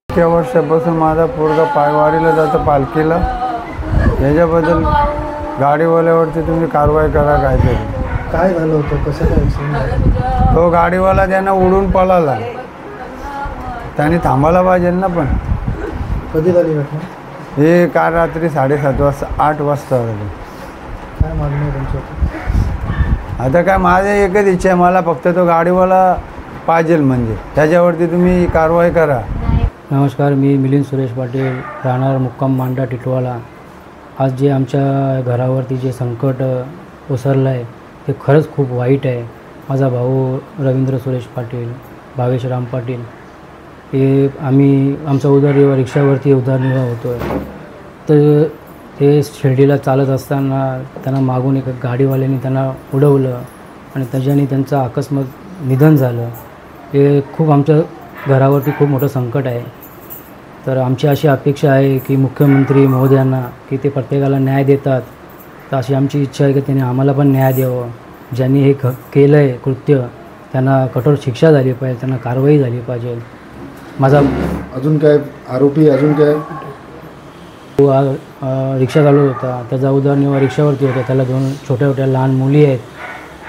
इतक्या वर्षापासून माझा पोरगा पायवारीला जातो पालखीला, याच्याबद्दल गाडीवाल्यावरती तुम्ही कारवाई करा. काहीतरी काय झालं होतं, कसं काय? तो गाडीवाला त्यांना उडून पळाला, त्याने थांबायला पाहिजे ना. पण कधी झाली घटना? हे काल रात्री 7:30 वाजता 8 वाजता झाली. काय मागणी आहे तुमच्या? आता काय माझं एकच इच्छा आहे, मला फक्त तो गाडीवाला पाहिजे, म्हणजे त्याच्यावरती तुम्ही कारवाई करा. नमस्कार, मी मिलिंद सुरेश पाटील, राहणार मुक्काम मांडा टिटवाला. आज जे आमच्या घरावरती जे संकट ओसरलं आहे ते खरंच खूप वाईट आहे. माझा भाऊ रवींद्र सुरेश पाटील, भावेश राम पाटील, हे आमचा उदरनिर्वाह रिक्षावरती उदरनिर्वाह होतो आहे. तर ते शिर्डीला चालत असताना त्यांना मागून एका गाडीवाल्याने त्यांना उडवलं आणि त्याच्याने त्यांचं अकस्मात निधन झालं. हे खूप आमच्या घरावरती खूप मोठं संकट आहे. तर आमची अशी अपेक्षा आहे की मुख्यमंत्री महोदयांना की ते प्रत्येकाला न्याय देतात, तर अशी आमची इच्छा आहे की त्यांनी आम्हाला पण न्याय द्यावं. ज्यांनी हे केलं आहे कृत्य त्यांना कठोर शिक्षा झाली पाहिजे, त्यांना कारवाई झाली पाहिजे. माझा अजून काय आरोपी, अजून काय? तो रिक्षा चालवत होता, त्याचा उदरनिर्वाह रिक्षावरती होता. त्याला 2 छोट्या छोट्या लहान मुली आहेत.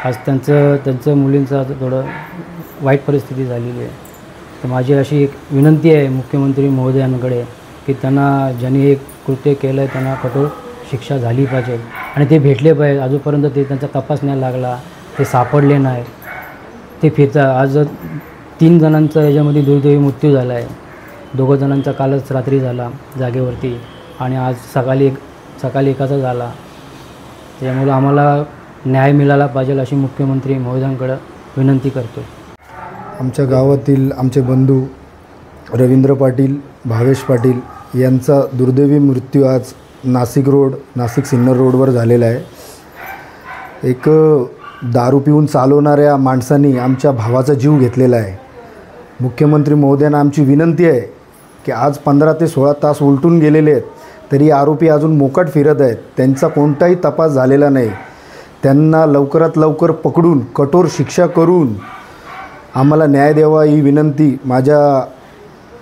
आज त्यांचं मुलींचं थोडं वाईट परिस्थिती झालेली आहे. तर माझी अशी एक विनंती आहे मुख्यमंत्री महोदयांकडे की त्यांना ज्यांनी हे कृत्य केलं आहे त्यांना कठोर शिक्षा झाली पाहिजे आणि ते भेटले पाहिजे. अजूनपर्यंत ते त्यांचा तपास नाही लागला, ते सापडले नाही, ते फिरता. आज 3 जणांचा याच्यामध्ये दुर्दैवी मृत्यू झाला आहे. 2 जणांचा कालच रात्री झाला जागेवरती आणि आज सकाळी एकाचा झाला. त्यामुळं आम्हाला न्याय मिळाला पाहिजे अशी मुख्यमंत्री महोदयांकडे विनंती करतो. आमच्या गावातील आमचे बंधू रवींद्र पाटील, भावेश पाटील यांचा दुर्दैवी मृत्यू आज नाशिक सिन्नर रोडवर झालेला आहे. एक दारू पिऊन चालवणाऱ्या माणसांनी आमच्या भावाचा जीव घेतलेला आहे. मुख्यमंत्री महोदयांना आमची विनंती आहे की आज 15 ते 16 तास उलटून गेलेले आहेत, तरी आरोपी अजून मोकाट फिरत आहेत. त्यांचा कोणताही तपास झालेला नाही. त्यांना लवकरात लवकर पकडून कठोर शिक्षा करून आम्हाला न्याय द्यावा ही विनंती. माझ्या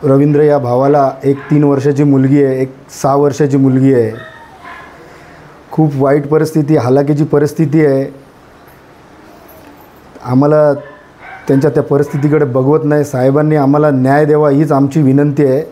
रवींद्र या भावाला एक 3 वर्षाची मुलगी आहे, एक 6 वर्षाची मुलगी आहे. खूप वाईट परिस्थिती, हालाकीची परिस्थिती आहे. आम्हाला त्यांच्या त्या परिस्थितीकडे बघवत नाही. साहेबांनी आम्हाला न्याय द्यावा हीच आमची विनंती आहे.